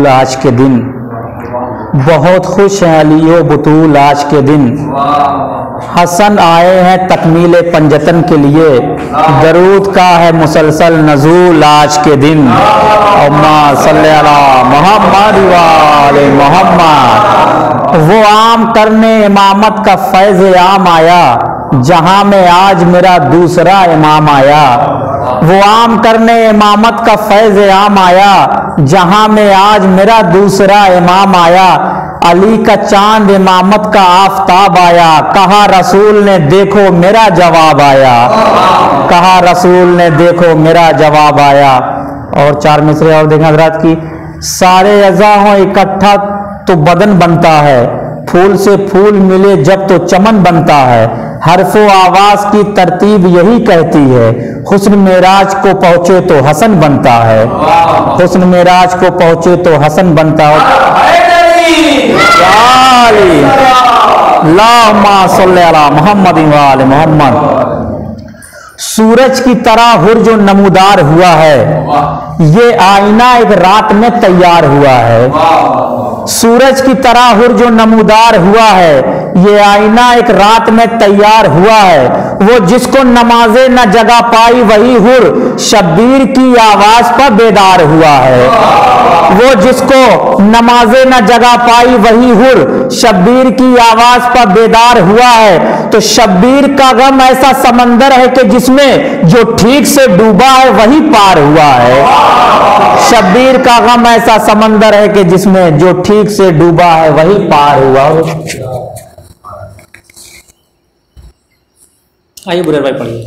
बतूल आज के दिन, बहुत खुश हैं अलियो बतूल आज के दिन। हसन आए हैं तकमील पंजतन के लिए, दरूद का है मुसलसल नजूल आज के दिन। अम्मा सल्ले अला मोहम्मद वाले मोहम्मद। वो आम करने इमामत का फैज़ आम आया, जहां में आज मेरा दूसरा इमाम आया। वो आम करने इमामत का फैज़ आम आया, जहां में आज मेरा दूसरा इमाम आया। अली का चांद इमामत का आफताब आया, कहा रसूल ने देखो मेरा जवाब आया। कहा रसूल ने देखो मेरा जवाब आया। और 4 मिसरे और देखें हज़रात की। सारे अज़ा हो इकट्ठा तो बदन बनता है, फूल से फूल मिले जब तो चमन बनता है। हरफो आवाज की तरतीब यही कहती है, हुस्न मेराज को पहुंचे तो हसन बनता है। हुस्न मेराज को पहुंचे तो हसन बनता है। मोहम्मद वाले मोहम्मद। सूरज की तरह हुर जो नमूदार हुआ है, ये आईना एक रात में तैयार हुआ है। सूरज की तरह हुर जो नमूदार हुआ है, ये आईना एक रात में तैयार हुआ है। वो जिसको नमाजे न जगा पाई वही हुर शब्बीर की आवाज पर बेदार हुआ है। वो जिसको नमाजे न जगा पाई वही हुर शब्बीर की आवाज पर बेदार हुआ है। तो शब्बीर का गम ऐसा समंदर है कि जिसमें जो ठीक से डूबा है वही पार हुआ है। शब्बीर का गम ऐसा समंदर है कि जिसमें जो ठीक से डूबा है वही पार हुआ। आइए बुरे भाई पढ़िए।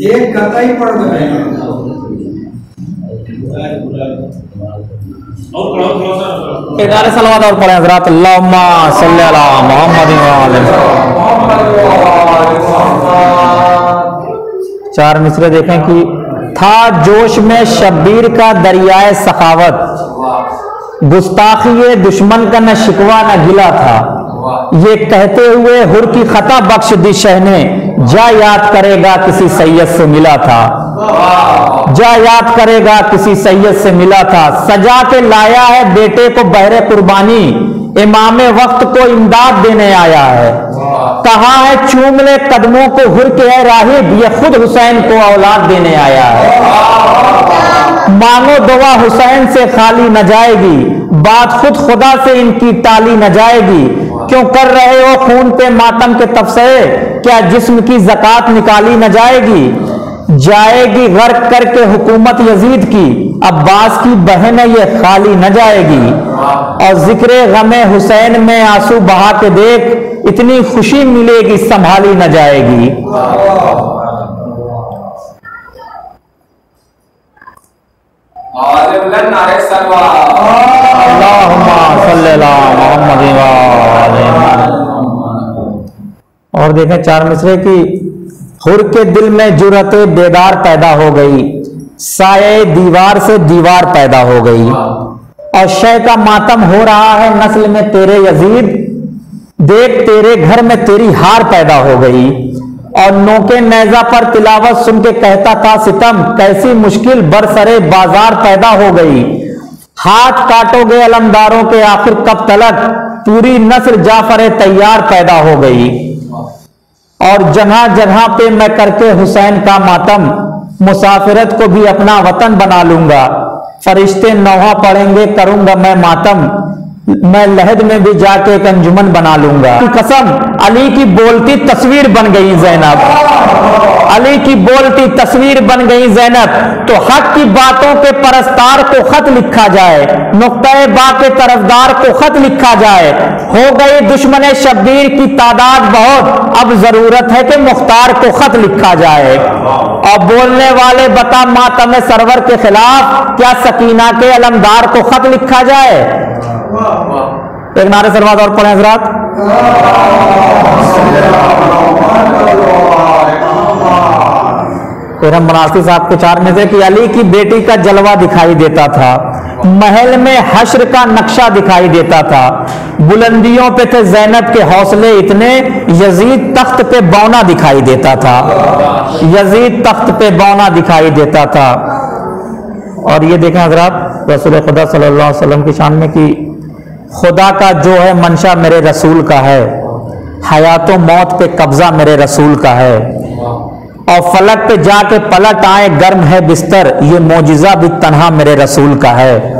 एक कथा ही पढ़ दो। 11 सलावत और पढ़े हज़रात। अल्लाहुम्मा सल्ली अला मोहम्मद वाले। 4 मिसरे देखें कि था जोश में शब्बीर का दरियाए सखावत, गुस्ताखी दुश्मन का न शिकवा न गिला था। ये कहते हुए हुर की खता बख्श दी शह ने, जा याद करेगा किसी सैयद से मिला था। जा याद करेगा किसी सैयद से मिला था। सजा के लाया है बेटे को बहरे कुर्बानी, इमामे वक्त को इमदाद देने आया है। कहा है चूम ले कदमों को हुर के है राहिब, ये खुद हुसैन को औलाद देने आया है। मांगो दुआ हुसैन से खाली न जाएगी, बात खुद खुदा से इनकी टाली न जाएगी। क्यों कर रहे हो खून पे मातम के तबसरे, क्या जिस्म की ज़कात निकाली न जाएगी। जाएगी गर्क करके हुकूमत यजीद की, अब्बास की बहन ये खाली न जाएगी। और जिक्र गमे हुसैन में आंसू बहा के देख, इतनी खुशी मिलेगी संभाली न जाएगी। और देखें 4 मिसरे की। हुर के दिल में जुर्रते बेदार पैदा हो गई, साये दीवार से दीवार पैदा हो गई। और शय का मातम हो रहा है नस्ल में तेरे यजीद, देख तेरे घर में तेरी हार पैदा हो गई। और नोके नेजा पर तिलावत सुन के कहता था सितम, कैसी मुश्किल बरसरे बाजार पैदा हो गई। हाथ काटोगे अलमदारों के आखिर कब तलक, पूरी नस्ल जाफर तैयार पैदा हो गई। और जगह जगह पे मैं करके हुसैन का मातम, मुसाफिरत को भी अपना वतन बना लूंगा। फरिश्ते नौहा पढ़ेंगे करूंगा मैं मातम, मैं लहद में भी जाके एक अंजुमन बना लूंगा। कसम अली की बोलती तस्वीर बन गई ज़ैनब, अली की बोलती तस्वीर बन गई ज़ैनब। तो हक की बातों के परस्तार को खत लिखा जाए, नुक्ते बा के तरफदार को खत लिखा जाए। हो गई दुश्मन शब्बीर की तादाद बहुत, अब जरूरत है कि मुख्तार को खत लिखा जाए। और बोलने वाले बता मातम सरवर के खिलाफ, क्या सकीना के अलमदार को खत लिखा जाए। एक नारे सलवात और पढ़े हज़रात। फिर हम बनारसी साहब को 4 में से कि अली की बेटी का जलवा दिखाई देता था, महल में हश्र का नक्शा दिखाई देता था। बुलंदियों पे थे ज़ैनब के हौसले इतने, यजीद तख्त पे बौना दिखाई देता था। यजीद तख्त पे बौना दिखाई देता था। और ये देखें हज़रात, रसूल खुदा सल्लल्लाहु अलैहि वसल्लम की शान में कि खुदा का जो है मंशा मेरे रसूल का है, हयात व मौत पे कब्जा मेरे रसूल का है, और फलक पे जाके पलट आए गर्म है बिस्तर, ये मोजिज़ा भी तन्हा मेरे रसूल का है।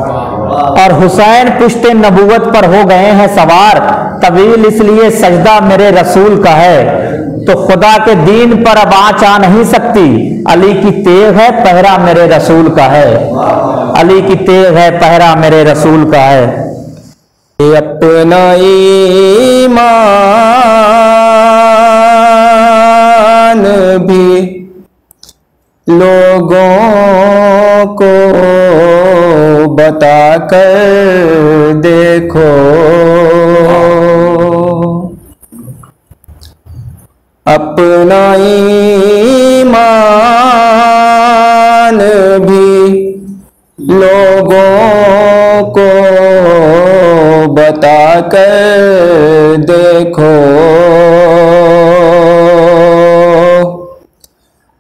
और हुसैन पुश्ते नबूवत पर हो गए हैं सवार, तवील इसलिए सजदा मेरे रसूल का है। तो खुदा के दीन पर अब आँच आ नहीं सकती, अली की तेग है पहरा मेरे रसूल का है। अली की तेग है पहरा मेरे रसूल का है। अपना ईमान भी लोगों को बता कर देखो, अपना ईमान भी लोगों को बता कर देखो,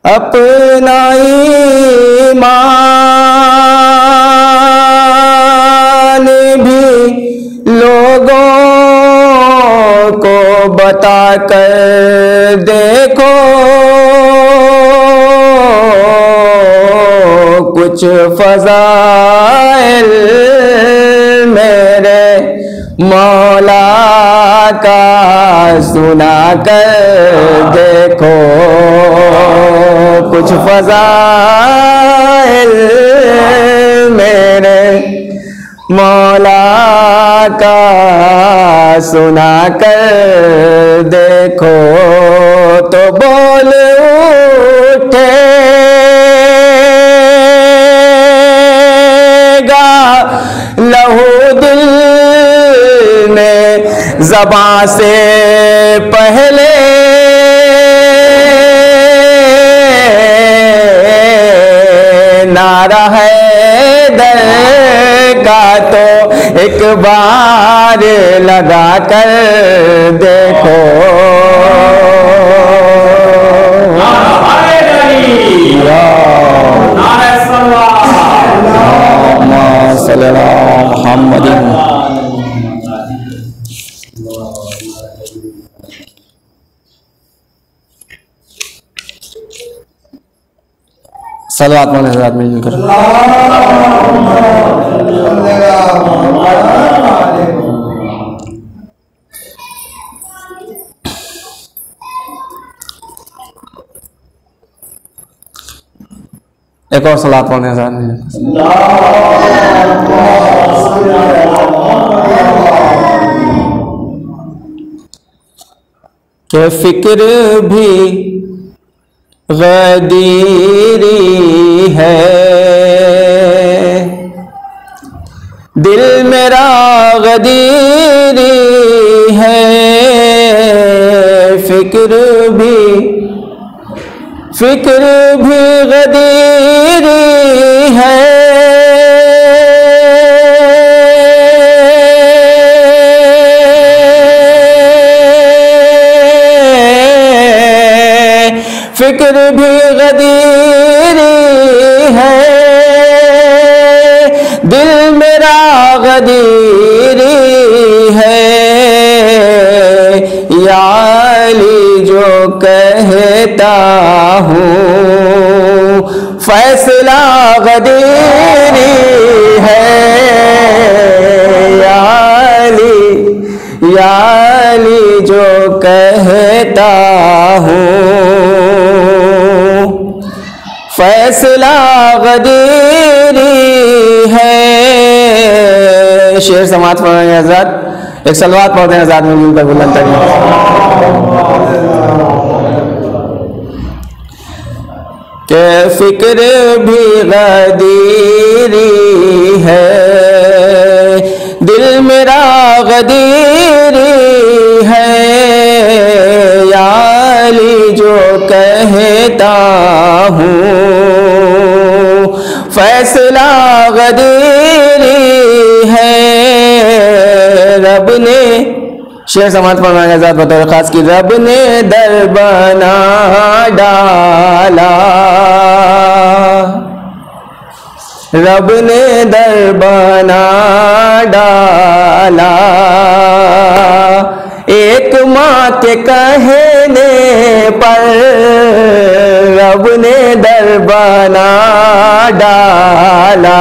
अपना ईमान भी लोगों को बता कर देखो, कुछ फज़ाइल मेरे मौला का सुना कर देखो, कुछ फज़ाइल मेरे मौला का सुना कर देखो, तो बोल उठेगा लहू दिल में ज़बां से पहले, नारा हैदर का तो एक बार लगा कर देखो, सलावत वाले हज़रात मिल कर एक और सलावत वाले हज़रात मिल के फिक्र भी गदीरी है, दिल मेरा गदीरी है, फिक्र भी गदीरी है, फिक्र भी गदीरी है, दिल मेरा गदीरी है, या अली जो कहता हूँ फैसला गदीरी है, या अली जो कहता हूँ फैसला गदीरी है। शेर समाज पढ़ेंगे हज़रात, एक सलवात पढ़ते हैं हज़रात मिलजुल कर बुलंद तरीन। के फिक्र भी गदीरी है, दिल मेरा गदीरी है, या अली जो कहता हूँ फैसला गदीरी शेर समाज फरमाएंगे आजाद बतौर खास की रब ने दर बना डाला, रब ने दर बना डाला, एक माँ के कहने पर रब ने दर बना डाला।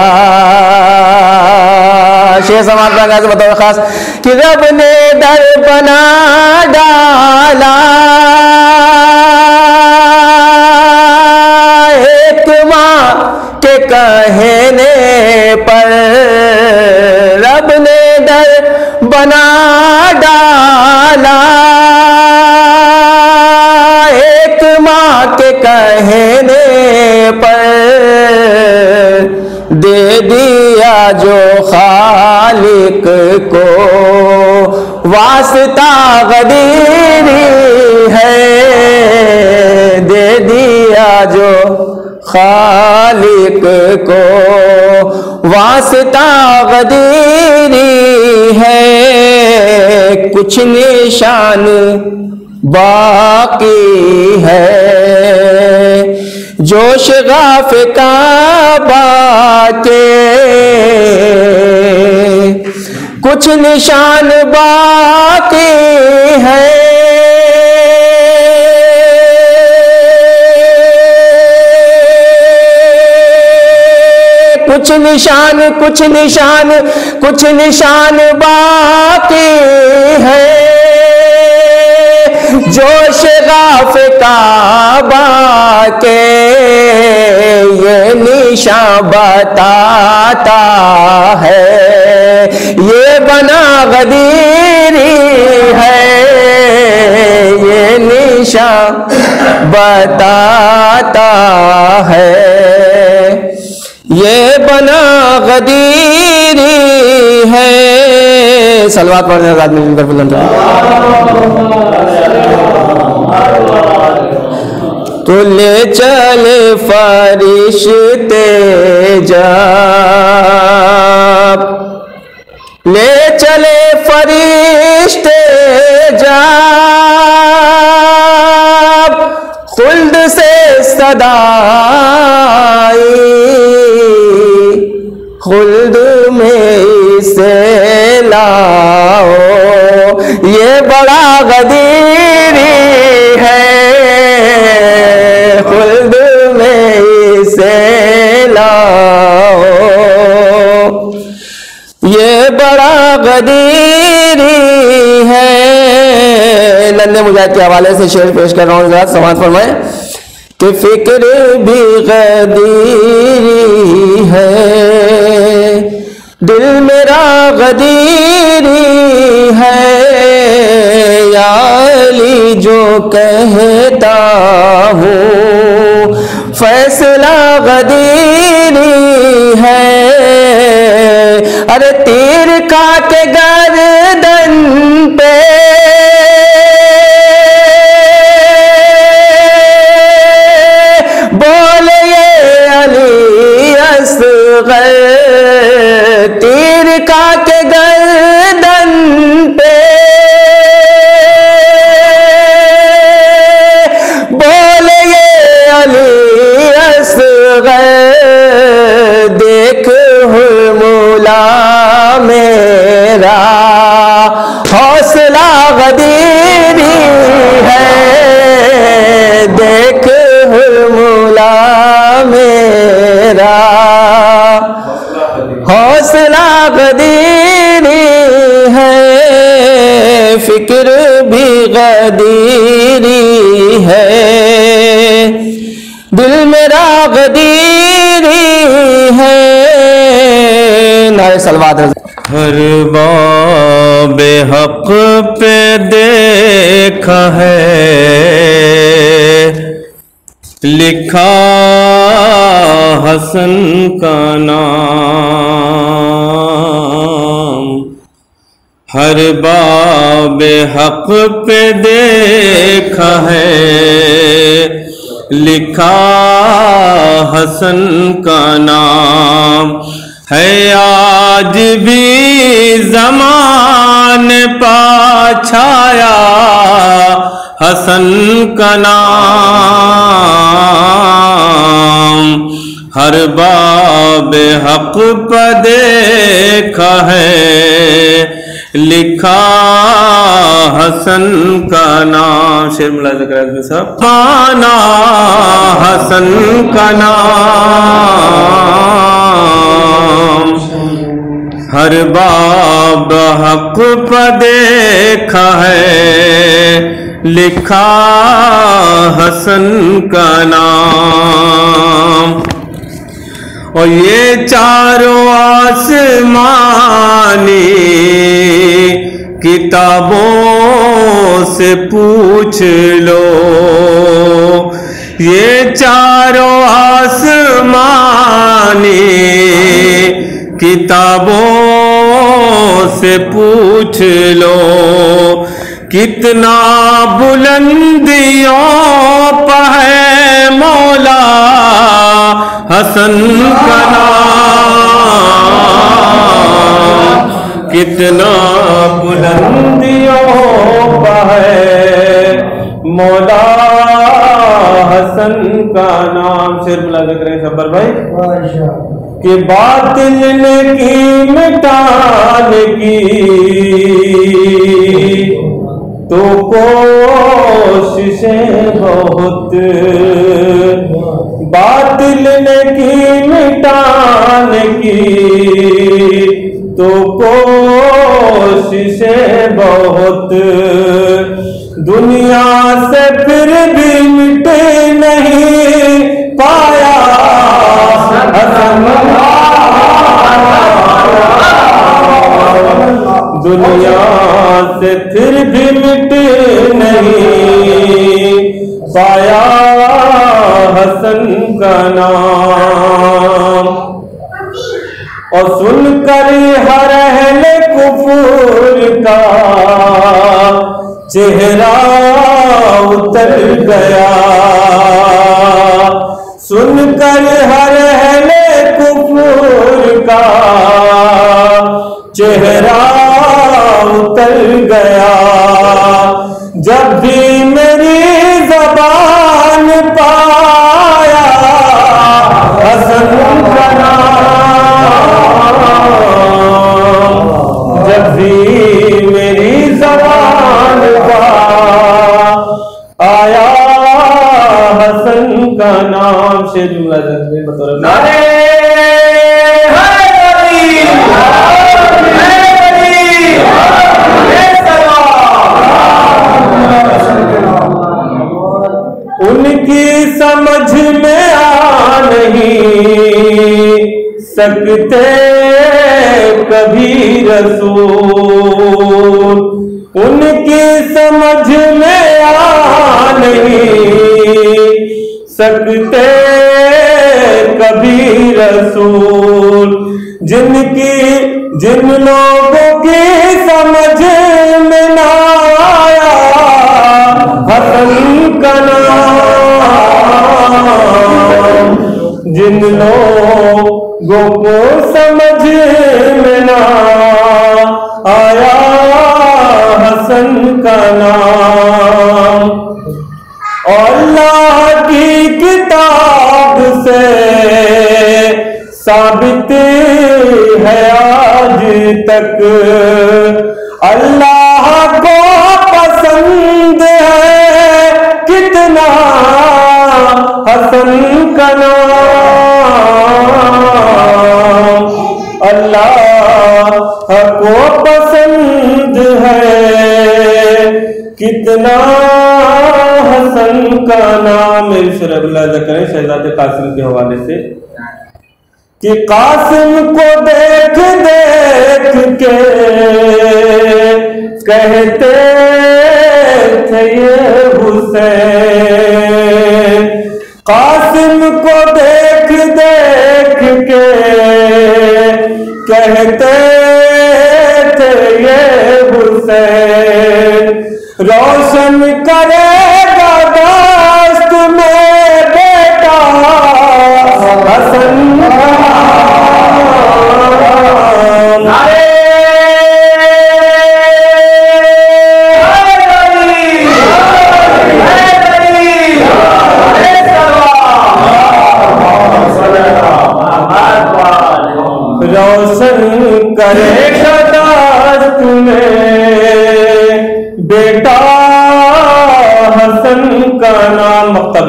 शेर समाज फरमाएंगे से बतौर खास कि रब ने दर बना डाला, एक माँ के कहने पर रब ने दर बना डाला, एक माँ के कहने पर दे दिया जो खालिक को वास्ता गदीरी है, दे दिया जो खालिक को वास्ता गदीरी है, कुछ निशान बाकी है, जोश गाफ काबा के कुछ निशान बाकी है, कुछ निशान कुछ निशान कुछ निशान बाकी है, जोश गाफ काबा के ये निशान बताता है, ये बना गदीरी है, ये निशान बताता है, ये बना गदीरी है। सलवात पढ़ने के बाद मिलकर बुलंद तो ले चले फरिश्ते जब, ले चले फरिश्ते जब, खुल्द से सदाई खुल्द में इसे लाओ, ये बड़ा गदीरी है, खुल्द में इसे लाओ, ये बड़ा गदीरी है। नन्हे मुजाहिद के हवाले से शेर पेश कर रहा हूँ, ज़रा समाज फरमाए कि फिक्र भी गदीरी है, दिल मेरा गदीरी है, या अली जो कहता हूँ फैसला गदीरी है, अरे तीर का के गर्दन पे बोले ये अली असगर, तीर का के गर्दन पे बोले ये अली असगर, देख हुर्मुला मेरा हौसला गदीरी है, देख हुर्मुला मेरा हौसला गदीरी है, फिक्र भी गदीरी है, दिल मेरा गदीरी है। नारे सलवात। हर बाबे हक पे देखा है लिखा हसन का नाम, हर बाबे हक पे देखा है लिखा हसन का नाम, है आज भी ज़माने पाछाया हसन का नाम, हर बाब हक पर देखा है लिखा हसन का नाम। शेर मुलाज़ा करें साहब। पाना हसन का नाम, हर बाब हक पर देखा है लिखा हसन का नाम। और ये चारों आसमानी किताबों से पूछ लो, ये चारों आसमानी किताबों से पूछ लो, कितना बुलंदियों पर है मौला हसन का नाम, कितना बुलंदियों पर है मौला हसन का नाम। शेर मुलाज़ा करें सबर भाई। कि बातिल ने की मिटाने की तो कोशिशें बहुत, बातिल ने की मिटाने की तो कोशिशें बहुत, दुनिया से फिर भी मिट नहीं पाया हसन, दुनिया से फिर भी मिट नहीं पाया हसन का नाम। और सुनकर हर अहले कुफर का चेहरा उतर गया, सुनकर हर अहले कुफर का चेहरा उतर गया। जब भी मेरी ज़बान पाया हसन का नाम, जब भी मेरी ज़बान पर आया हसन का नाम। शेर मुलाज़ा बतौर नारे उनकी समझ में आ नहीं सकते कभी रसूल, उनकी समझ में आ नहीं सकते कभी रसूल, जिन लोगों की समझ में ना आया हसन का नाम, जिन लोगों को समझ में ना आया हसन का नाम। अल्लाह की किताब से साबित है आज तक, अल्लाह को पसंद है कितना हसन का नाम, अल्लाह को पसंद है कितना हसन का नाम। मेरी शेर मुलाज़ा करें शहजादे कासिम के हवाले से कि कासिम को देख देख के कहते थे ये हुसैन, कासिम को देख देख के कहते थे ये हुसैन, रोशन करेगा दाश्त में बेटा हसन का नाम।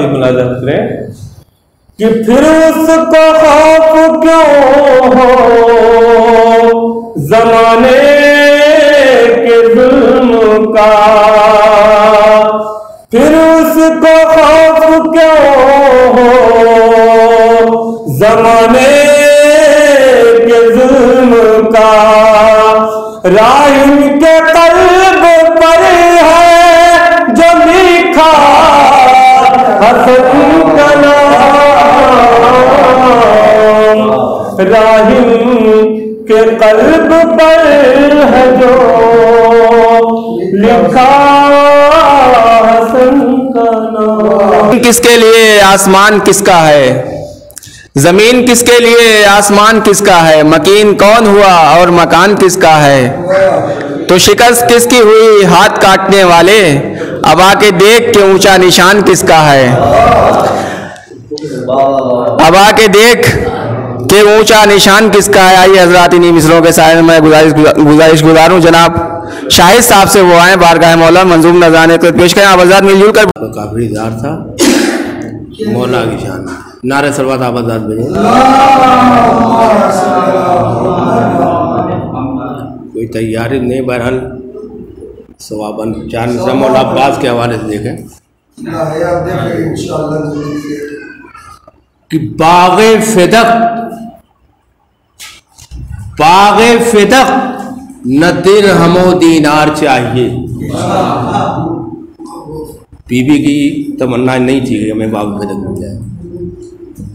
ये मुलाजा करें कि फिर उसको खौफ क्यों हो जमाने के जुल्म का, फिर उसको खौफ क्यों हो जमाने के जुल्म का। राहिम के कल्ब पर है जो लिखा हसन का नाम, राहिम के कल्ब पर है जो लिखा हसन का नाम। किसके लिए आसमान किसका है, जमीन किसके लिए आसमान किसका है, मकीन कौन हुआ और मकान किसका है। तो शिकस्त किसकी हुई हाथ काटने वाले, अब आके देख के ऊंचा निशान किसका है। अब आके देख के ऊंचा निशान किसका है। आइए हजरात इन्हीं मिसरों के साथ मैं गुजारिश गुजारूं जनाब शाहिद साहब से, वो आए बारगाह मौला मंजूम नज़ाने को पेश करें। आप आजाद मिलजुल कर। काफी दार था मौला की शान, नारे सरवत आप आजाद भेजें। कोई तैयारी नहीं, बहरहाल सवाबन चार मिसरा मौला अब्बास के हवाले से देखें कि बाग़े फिदक न दिरहमो दीनार चाहिए। बीबी की तमन्ना नहीं थी कि हमें बाग़े फिदक मिल जाए।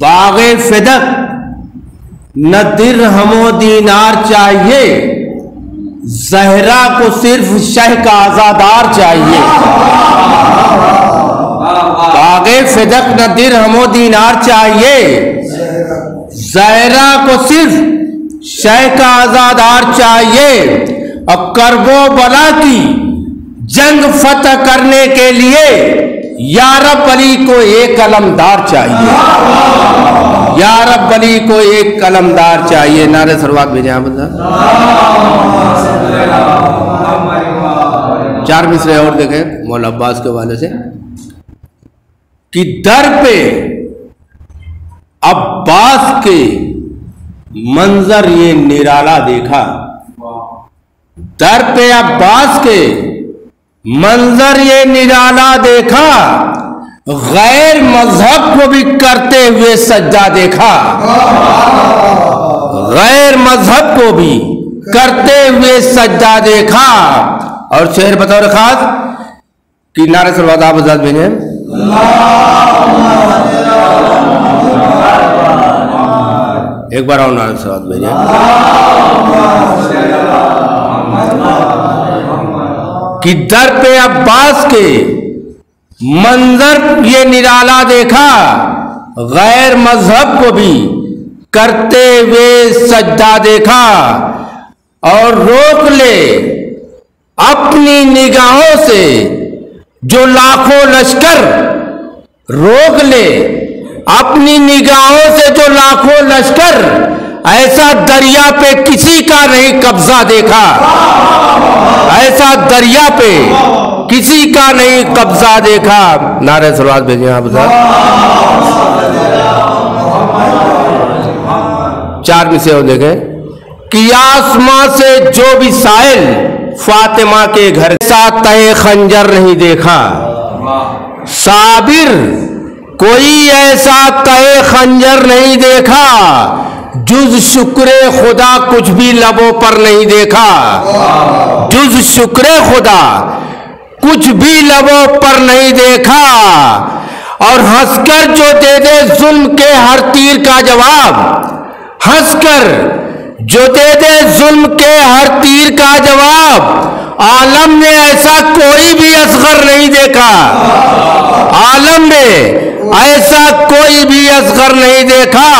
बाग़े फिदक न दिरहमो दीनार चाहिए, ज़हरा को सिर्फ शह का आज़ादार चाहिए। बाग़े फिदक न दिरहमो दीनार चाहिए, ज़हरा को सिर्फ शह का आज़ादार चाहिए। और करबो बला की जंग फतह करने के लिए या रब अली को एक कलमदार चाहिए, या रब अली को एक कलमदार चाहिए। नारे सरवात भेजे बंदा। चार मिसरे और देखें मौला अब्बास के हवाले से कि दर पे अब्बास के मंजर ये निराला देखा, दर पे अब्बास के मंजर ये निराला देखा, गैर मजहब को भी करते हुए सज्जा देखा, गैर मजहब को भी करते हुए सज्जा देखा। और शेर बतौर खास कि नारे सरवात आप आजाद भेजे। एक बार और नारे सरवात भेजे। कि दर पे अब्बास के मंजर ये निराला देखा, गैर मजहब को भी करते हुए सज्जा देखा। और रोक ले अपनी निगाहों से जो लाखों लश्कर, रोक ले अपनी निगाहों से जो लाखों लश्कर, ऐसा दरिया पे किसी का नहीं कब्जा देखा, ऐसा दरिया पे किसी का नहीं कब्जा देखा। नारे सलवात भेजिए आप चार विषय हो देखें कि आसमां से जो भी साइल फातिमा के घर साथ तय खंजर नहीं देखा, साबिर कोई ऐसा तय खंजर नहीं देखा, जुज शुक्रे खुदा कुछ भी लबों पर नहीं देखा, जुज शुक्रे खुदा कुछ भी लबों पर नहीं देखा। और हंसकर जो दे दे जुल्म के हर तीर का जवाब, हंसकर जो दे दे जुल्म के हर तीर का जवाब, आलम ने ऐसा कोई भी असगर नहीं देखा, आलम ने ऐसा कोई भी असगर नहीं देखा।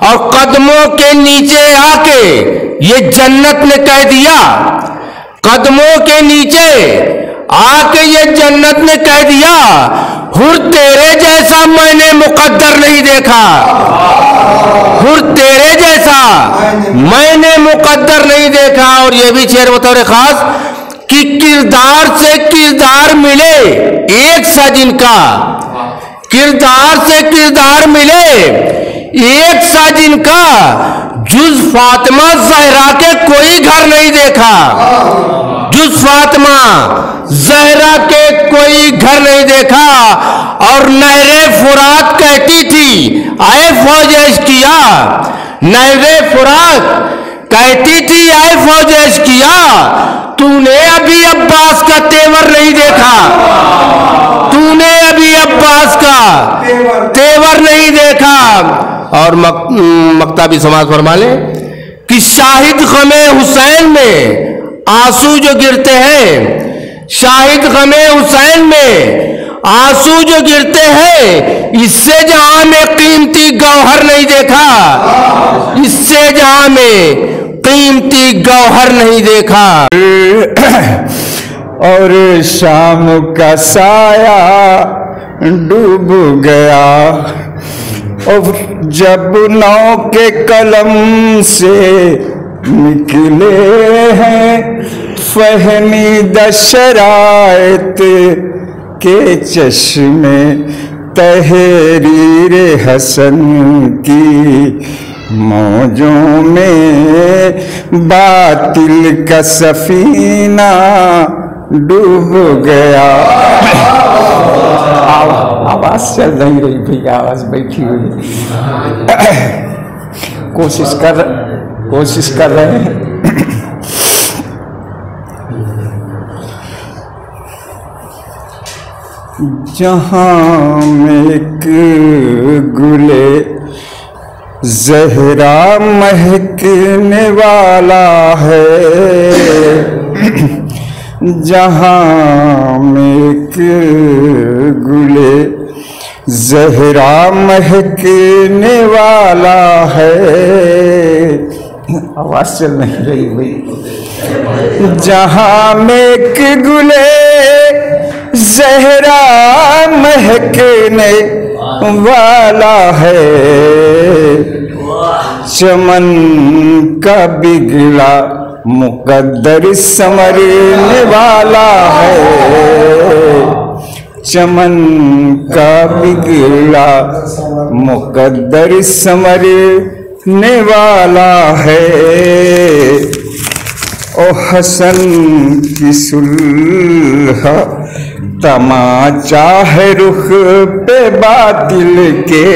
और कदमों के नीचे आके ये जन्नत ने कह दिया, कदमों के नीचे आके ये जन्नत ने कह दिया, हुर तेरे जैसा मैंने मुकद्दर नहीं देखा, हुर तेरे जैसा मैंने मुकद्दर नहीं देखा। और ये भी शेर बतौर खास कि किरदार से किरदार मिले एक सा जिनका, किरदार से किरदार मिले एक सा जिनका, जुज फातिमा जहरा के कोई घर नहीं देखा। जुज फातिमा जहरा के कोई घर नहीं देखा। और नहरे फुरात कहती थी आए फौज किया, नहरे फुरात कहती थी आए फौज किया, तूने अभी अब्बास का तेवर नहीं देखा, तूने अभी अब्बास का तेवर नहीं देखा। और मक्ताबी समाज फरमा ले कि शाहिद गमे हुसैन में आंसू जो गिरते हैं, शाहिद गमे हुसैन में आंसू जो गिरते हैं, इससे जहां में कीमती गौहर नहीं देखा, इससे जहां में कीमती गौहर नहीं देखा। और शाम का साया डूब गया, और जब नौ के कलम से निकले हैं फहमीदा शरायत के चश्मे, तहरीर हसन की मौजों में बातिल का सफीना डूब गया। आवाज चल नहीं रही भैया, आवाज बैठी हुई कोशिश कर रहे हैं। जहां में एक गुले ज़हरा महकने वाला है, जहां में एक गुले ज़हरा महकने वाला है। आवाज चल नहीं रही भाई। जहां में एक गुले ज़हरा महकने वाला है, चमन का बिगड़ा मुकद्दर संवरने वाला है, चमन का बिगड़ा मुकद्दर संवरने वाला है। ओ हसन की सुलह तमाचा है रुख पे बातिल के,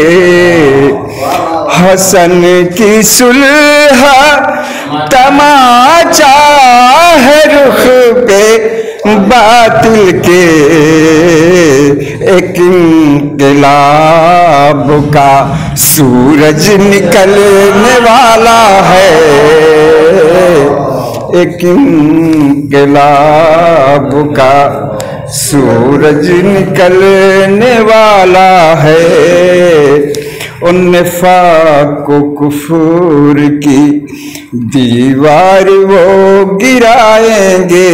हसन की सुलह तमाचा है रुख पे बातिल के। एक इंक़िलाब का सूरज निकलने वाला है, एक इंक़िलाब का सूरज निकलने वाला है। उन निफाक को कुफूर की दीवार वो गिराएंगे,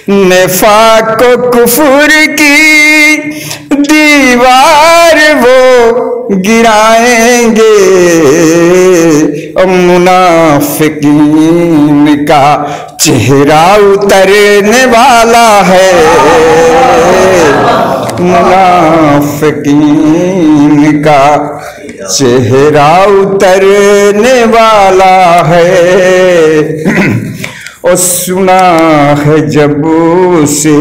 निफाक को कुफूर की दीवार वो गिराएंगे। मुनाफिकीन का चेहरा उतरने वाला है, मुनाफिकीन का चेहरा उतरने वाला है। और सुना है जब से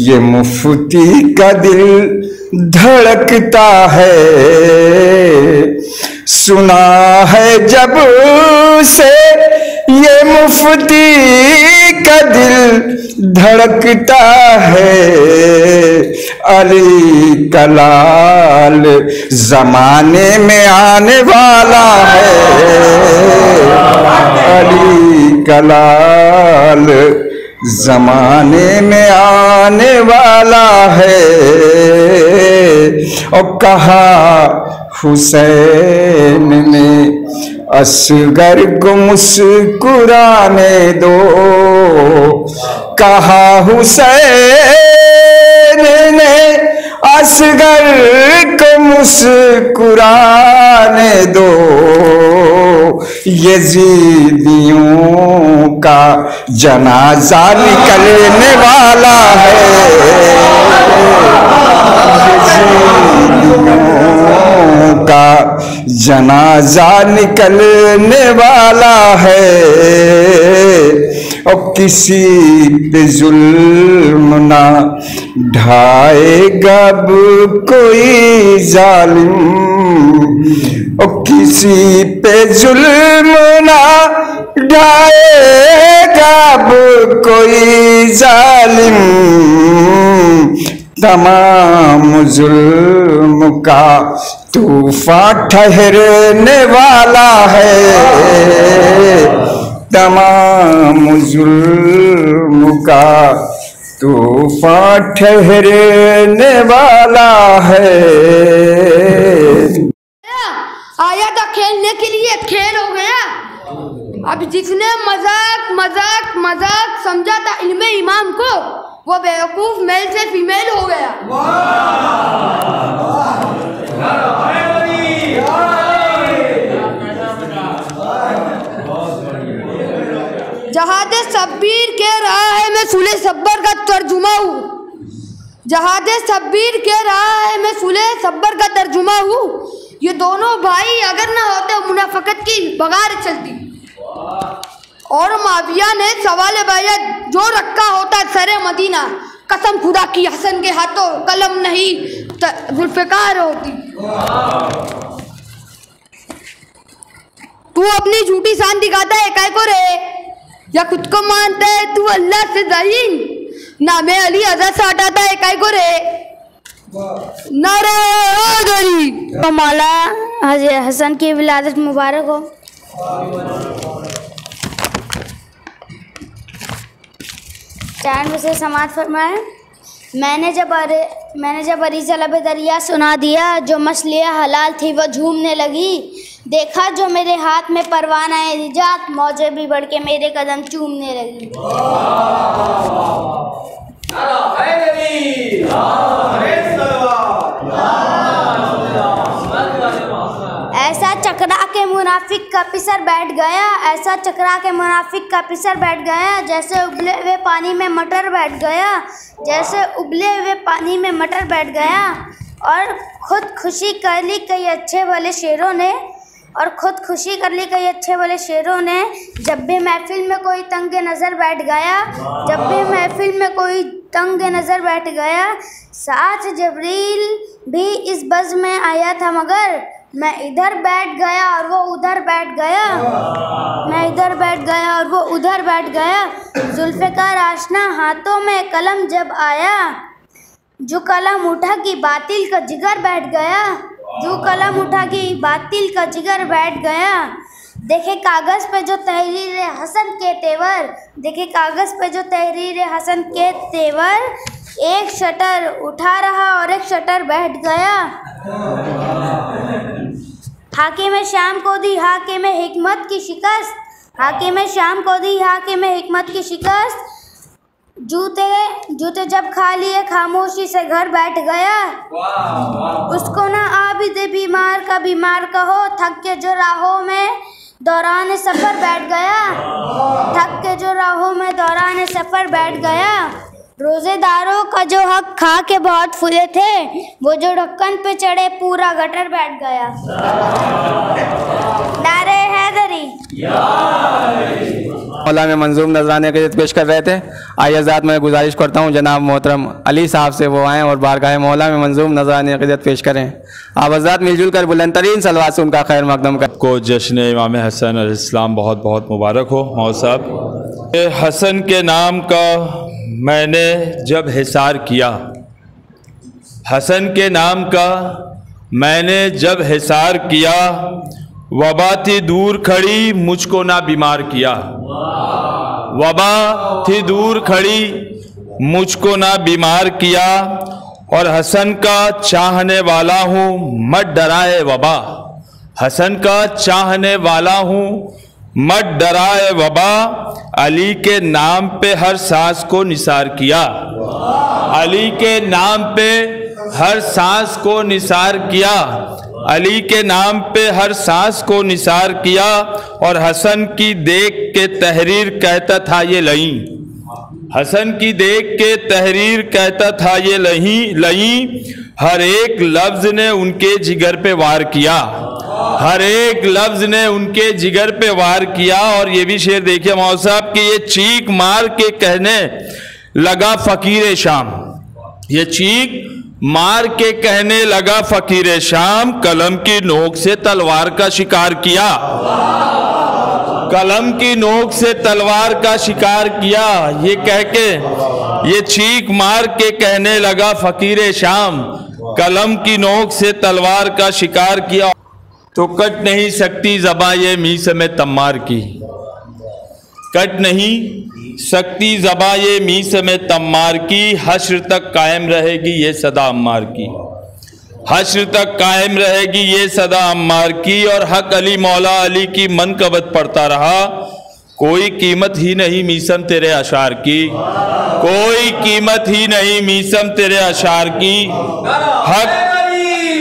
ये मुफ्ती का दिल धड़कता है, सुना है जब से ये मुफ्ती का दिल धड़कता है। अली कलाल जमाने में आने वाला है, अली कलाल जमाने में आने वाला है। और कहा हुसैन ने असगर को मुस्कुराने दो, कहा हुसैन ने असगर को मुस्कुराने दो। यजीदियों का जनाजा निकलने वाला है, जैलियों का जनाजा निकलने वाला है, और किसी पे जुल्म ना ढाएगा अब कोई जालिम, और किसी पे जुल्म ना ढाएगा अब कोई जालिम, तमाम जुल्म का तूफान ठहरने वाला है, तमाम जुल्म का तूफान ठहरने वाला है। आया था खेलने के लिए, खेल हो गया। अब जिसने मजाक मजाक मजाक समझा था इल्मे इमाम को, वो बेवकूफ मेल से फीमेल हो गया। जहादे शब्बीर के रहा है मैं सुले सब्बर का तर्जुमा हूँ, जहादे शब्बीर के रहा है मैं सुले सब्बर का तर्जुमा हूँ। ये दोनों भाई अगर ना होते मुनाफकत की बगार चलती, और माविया ने सवाल बैयत जो रखा होता सरे मदीना, कसम खुदा की हसन के हाथों कलम नहीं जुल्फ़िकार होती। तू अपनी झूठी शान दिखाता है काय को रे, या खुद को मानता है तू अल्लाह से ज़हीन, नामे अली अज़ा से हटाता है काय को रे। नारे हैदरी। तो मौला हसन की विलादत मुबारक हो। चांद से समात फरमाए। मैंने जब अरीज़ा लबे दरिया सुना दिया, जो मछलियाँ हलाल थी वो झूमने लगी, देखा जो मेरे हाथ में परवाना है निजात, मौजें भी बढ़ के मेरे कदम चूमने लगी। ऐसा चकरा के मुनाफिक का पिसर बैठ गया, ऐसा चकरा के मुनाफिक का पिसर बैठ गया, जैसे उबले हुए पानी में मटर बैठ गया, जैसे उबले हुए पानी में मटर बैठ गया। और खुद खुशी कर ली कई अच्छे वाले शेरों ने, और खुद खुशी कर ली कई अच्छे वाले शेरों ने, जब भी महफिल में कोई तंग नज़र बैठ गया, जब भी महफिल में कोई तंग नज़र बैठ गया। साथ जबरील भी इस बज़ में आया था, मगर मैं इधर बैठ गया और वो उधर बैठ गया, मैं इधर बैठ गया और वो उधर बैठ गया। जुल्फ़िकार आशना हाथों में कलम जब आया, जो कलम उठा की बातिल का जिगर बैठ गया, जो कलम उठा की बातिल का जिगर बैठ गया। देखे कागज़ पे जो तहरीर हसन के तेवर, देखे कागज़ पे जो तहरीर हसन के तेवर, एक शटर उठा रहा और एक शटर बैठ गया। हाकिम शाम को दी हाकिम हिकमत की शिकस्त, हाकिम शाम को दी हाकिम हिकमत की शिकस्त। जूते जब खा लिए खामोशी से घर बैठ गया, उसको ना आबिद बीमार का बीमार कहो, थक के जो राहों में दौरान सफ़र बैठ गया, थक के जो राहों में दौरान सफ़र बैठ गया। रोज़ेदारों का जो हक खा के बहुत फूले थे, वो जो ढक्कन पे चढ़े पूरा गटर बैठ गया। नारे हैदरी। मौला में मंजूम नजराने के पेश कर रहे थे। आइए हज़रात, मैं गुजारिश करता हूँ जनाब मोहतरम अली साहब से वो आएँ और बारगाह मौला में मंजूम नजराने अक़ीदत पेश करें। आप हज़रात मिलजुल कर बुलंद तरीन सलवात से उनका खैर मकदम कर। को जश्न इमाम हसन अलैहिस्सलाम बहुत बहुत मुबारक हो। मौला साहब, हसन के नाम का मैंने जब हिसार किया, हसन के नाम का मैंने जब हिसार किया, वबा थी दूर खड़ी मुझको ना बीमार किया, वबा थी दूर खड़ी मुझको ना बीमार किया। और हसन का चाहने वाला हूँ मत डराए वबा, हसन का चाहने वाला हूँ मत डराए वबा। अली के नाम पे हर सांस को निसार किया, अली के नाम पे हर सांस को निसार किया, अली के नाम पे हर सांस को निसार किया। और हसन की देख के तहरीर कहता था ये लई, हसन की देख के तहरीर कहता था ये लई, हर एक लफ्ज ने उनके जिगर पे वार किया, हर एक लफ्ज ने उनके जिगर पे वार किया। और ये भी शेर देखिए मौलाना साहब कि ये चीख मार के कहने लगा फकीर शाम, ये चीख मार के कहने लगा फकीर शाम, कलम की नोक से तलवार का शिकार किया, कलम की नोक से तलवार का शिकार किया। ये कह के ये चीख मार के कहने लगा फकीर शाम, कलम की नोक से तलवार का शिकार किया। तो कट नहीं सकती ज़बां ये मीस में तम्मार की, कट नहीं सकती ज़बां ये मीस में तम्मार की, हश्र तक कायम रहेगी ये सदा अम्मार की, हश्र तक कायम रहेगी ये सदा अम्मार की। और हक अली मौला अली की मनकबत पढ़ता रहा, कोई कीमत ही नहीं मीसम तेरे अशार की, कोई कीमत ही नहीं मीसम तेरे अशार की। हक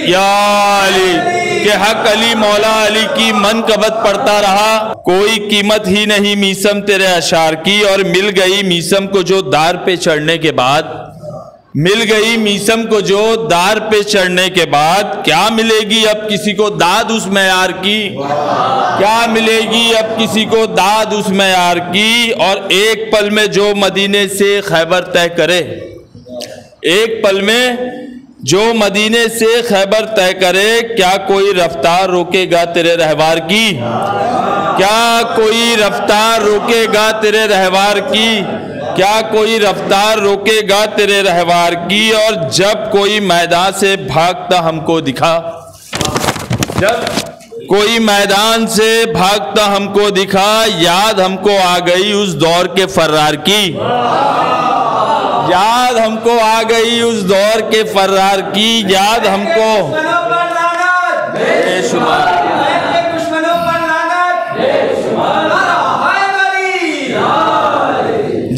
या अली के हक अली मौला अली की मनकबत पढ़ता रहा, कोई कीमत ही नहीं मीसम तेरे अशार की। और मिल गई मीसम को जो दार पे चढ़ने के बाद, मिल गई मीसम को जो दार पे चढ़ने के बाद, क्या मिलेगी अब किसी को दाद उस मयार की, क्या मिलेगी अब किसी को दाद उस मयार की। और एक पल में जो मदीने से खैबर तय करे, एक पल में जो मदीने से खैबर तय करे, क्या कोई रफ्तार रोकेगा तेरे रहवार की, क्या कोई रफ्तार रोकेगा तेरे रहवार की, क्या कोई रफ्तार रोकेगा तेरे रहवार की। और जब कोई मैदान से भागता हमको दिखा, जब कोई मैदान से भागता हमको दिखा, याद हमको आ गई उस दौर के फर्रार की, याद हमको आ गई उस दौर के फर्रार की, याद हमको बेशुमार।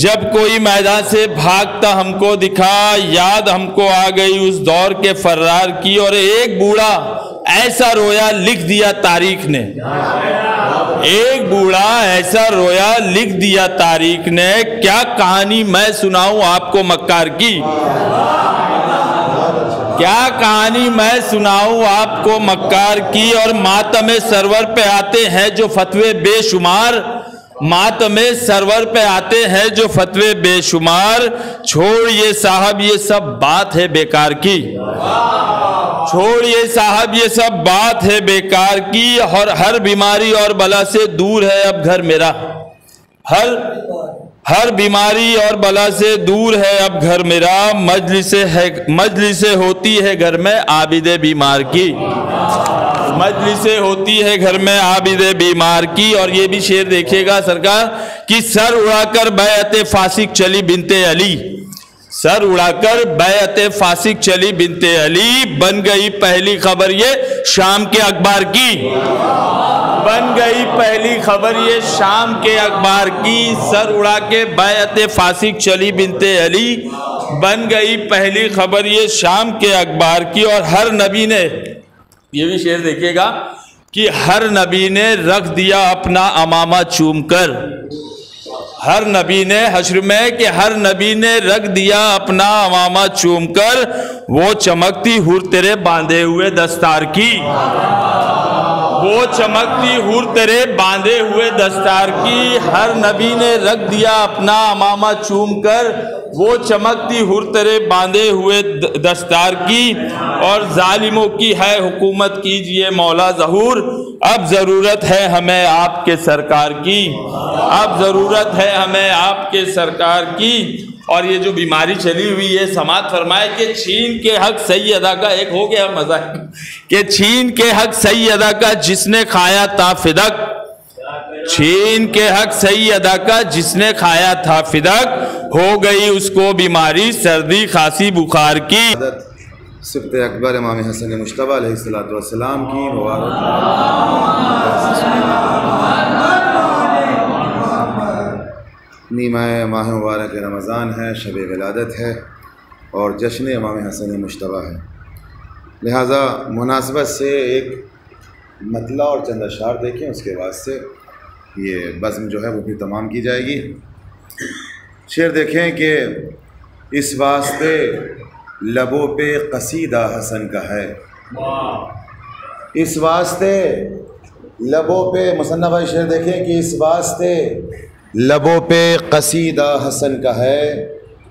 जब कोई मैदान से भागता हमको दिखा, याद हमको आ गई उस दौर के फर्रार की। और एक बूढ़ा ऐसा रोया लिख दिया तारीख ने, एक बूढ़ा ऐसा रोया लिख दिया तारीख ने, क्या कहानी मैं सुनाऊं आपको मक्कार की, क्या कहानी मैं सुनाऊं आपको मक्कार की। और मातम सरवर पे आते हैं जो फतवे बेशुमार, मातमे सरवर पे आते हैं जो फतवे बेशुमार। छोड़िए साहब ये सब बात है बेकार की, छोड़िए साहब ये सब बात है बेकार की। और हर बीमारी और बला से दूर है अब घर मेरा, हर बीमारी और बला से दूर है अब घर मेरा। मजलिसे होती है घर में आबिदे बीमार की, मजलिसे होती है घर में आबिदे बीमार की। और ये भी शेर देखिएगा सरकार कि सर उड़ाकर बैअते फासिक चली बिनते अली, सर उड़ाकर बैअते फासिक चली बिनते अली। बन गई पहली खबर ये शाम के अखबार की, बन गई पहली खबर ये शाम के अखबार की। सर उड़ा के बैअते फासिक चली बिनते अली, बन गई पहली खबर ये शाम के अखबार की। और हर नबी ने, ये भी शेर देखिएगा कि हर नबी ने रख दिया अपना अमामा चूम कर, हर नबी ने हश्र में कि हर नबी ने रख दिया अपना अमामा चूम कर। वो चमकती हुर तेरे बांधे हुए दस्तार की, वो चमकती हुर तेरे बांधे हुए दस्तार की। हर नबी ने रख दिया अपना अमामा चूम कर, वो चमकती हुर तेरे बांधे हुए दस्तार की। और जालिमों की है हुकूमत कीजिए मौला ज़हूर, अब ज़रूरत है हमें आपके सरकार की, अब ज़रूरत है हमें आपके सरकार की। और ये जो बीमारी चली हुई है, समात फरमाए कि छीन के हक सही अदा का, एक हो गया मजाक कि छीन के हक सही अदा का जिसने खाया था फिदक, छीन के हक सही अदा का जिसने खाया था फिदक। हो गई उसको बीमारी सर्दी खांसी बुखार की। सिब्त अकबर इमाम हसन मुश्तबा अलैहिस्सलातु वस्सलाम की मुबारक नीमा माह मुबारक रमज़ान है, शब विलादत है और जश्न इमाम हसन मुश्तबा है। लिहाजा मुनासबत से एक मतला और चंद अशार देखें, उसके बाद से ये बज़्म जो है वो भी तमाम की जाएगी। शेर देखें कि इस वास्ते लबों पे कसीदा हसन का है। इस वास्ते लबों पे मुसन्ना भाई शेर देखें कि इस वास्ते लबों पे कसीदा हसन का है,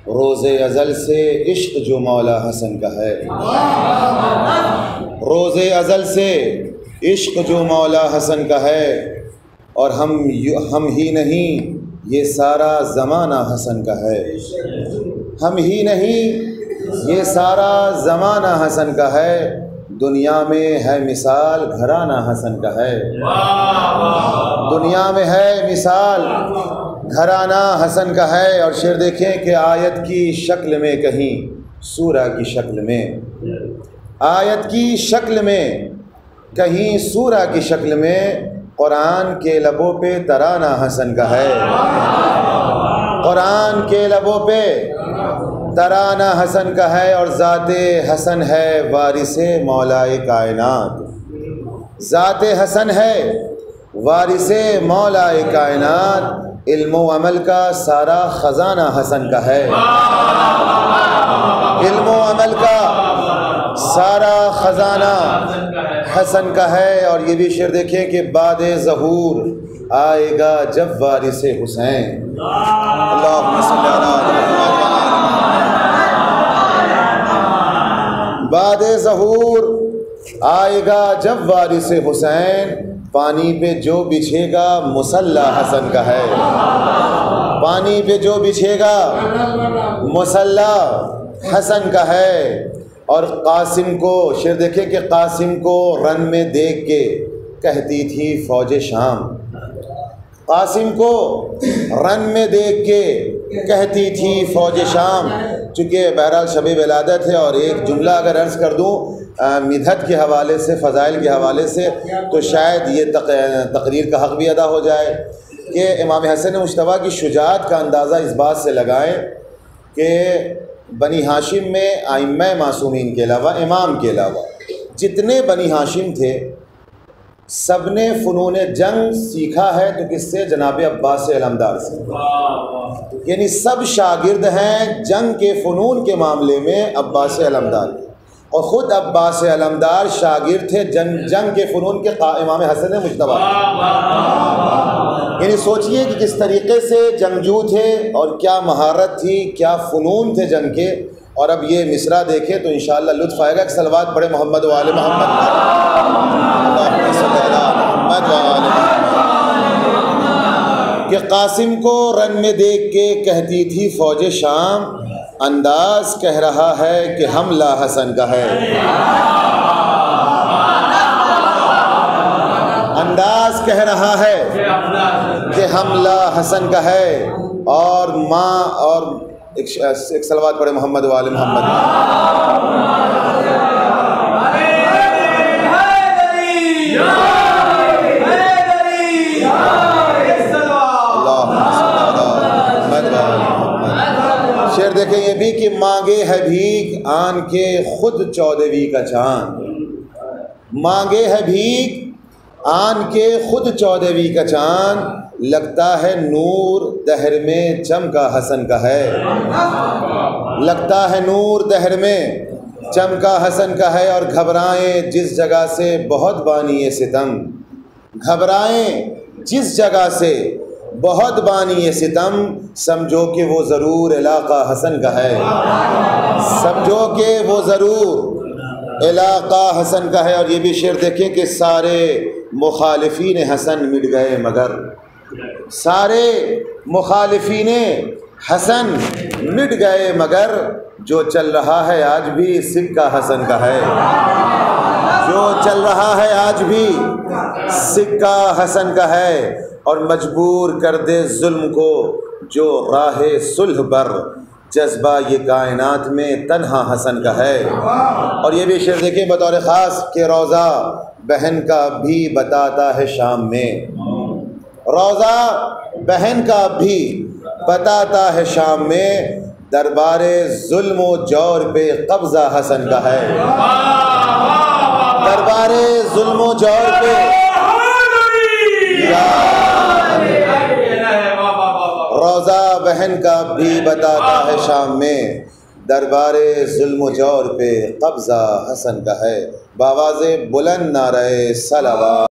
रोज़े अज़ल से इश्क जो मौला हसन का है। रोज़े अज़ल से इश्क जो मौला हसन का है, और हम ही नहीं ये सारा ज़माना हसन का है। हम ही नहीं ये सारा ज़माना हसन का है, दुनिया में है मिसाल घराना हसन का है। दुनिया में है मिसाल घराना हसन का है। और शेर देखें कि आयत की शक्ल में कहीं सूरा की शक्ल में, आयत की शक्ल में कहीं सूरा की शक्ल में, कुरान के लबों पे तराना हसन का है। कुरान के लबों पे तराना हसन का है, और ज़ाते हसन है वारिसे मौलाए कायनात। ज़ाते हसन है वारिसे मौलाए कायनात, इल्मो अमल का सारा ख़जाना हसन का है। इल्मो अमल का सारा ख़जाना हसन का है। और ये भी शेर देखें कि बादे ज़हूर आएगा जब वारिसे हुसैन। अल्लाहुम्मा सल्ली अला मुहम्मद। बादे ज़हूर आएगा जब वारिसे हुसैन, पानी पे जो बिछेगा मुसल्ला हसन का है। पानी पे जो बिछेगा मुसल्ला हसन का है। और कासिम को शेर देखें कि कासिम को रन में देख के कहती थी फ़ौज शाम। कासिम को रन में देख के कहती थी फ़ौज शाम। चूँकि बहरहाल शब विलादत है, और एक जुमला अगर अर्ज़ कर दूँ मिदहत के हवाले से, फ़ज़ाइल के हवाले से, तो शायद ये तकरीर का हक़ भी अदा हो जाए कि इमाम हसन मुश्तबा की शुजाअत का अंदाज़ा इस बात से लगाएं कि बनी हाशिम में आइम्मा मासूमीन के अलावा, इमाम के अलावा जितने बनी हाशिम थे, सब ने फ़नून जंग सीखा है। तो किससे? जनाब अब्बास अलमदार से। यानी सब शागिर्द हैं जंग के फ़नून के मामले में अब्बास अलमदार के, और ख़ुद अब्बास अलमदार शागिर्द थे जंग के फ़नून के इमाम हसन मुज्तबा। यानी सोचिए कि किस तरीक़े से जंगजू थे, और क्या महारत थी, क्या फ़नून थे जंग के। और अब ये मिसरा देखें तो इंशाअल्लाह लुत्फ़ आएगा कि सलवात पढ़े मोहम्मद व आले मोहम्मद। कि कासिम को रन में देख के कहती थी फ़ौज शाम, अंदाज़ कह रहा है कि हमला हसन का है। अंदाज़ कह रहा है कि हमला हसन का है। और माँ और एक सलवात पढ़े मोहम्मद व आले मोहम्मद। शेर देखें ये भी कि मांगे है भीख आन के खुद 14वीं का चांद। मांगे है भीख आन के खुद 14वीं का चांद, लगता है नूर दहर में चमका हसन का है। लगता है नूर दहर में चमका हसन का है। और घबराएं जिस जगह से बहुत बानी सितम, घबराएं जिस जगह से बहुत बानी सितम, समझो कि वो ज़रूर इलाका हसन का है। समझो कि वो ज़रूर इलाका हसन का है। और ये भी शेर देखें कि सारे मुखालिफीन हसन मिट गए मगर, सारे मुखालिफीन हसन मिट गए मगर, जो चल रहा है आज भी सिक्का हसन का है। जो चल रहा है आज भी सिक्का हसन का है। और मजबूर कर दे जुल्म को जो राहे सुलह पर, जज्बा ये कायनात में तन्हा हसन का है। और ये भी शेर देखिए बतौर ख़ास कि रोज़ा बहन का भी बताता है शाम में। रोज़ा बहन का भी बताता है शाम में, दरबारे जुल्म व जौर पे कब्ज़ा हसन का है। दरबारे जुल्म व जौर पे रोज़ा बहन का भी बताता है शाम में, दरबारे जुल्म जौर पे कब्ज़ा हसन का है, बावाज़े बुलंद नारे सलावत।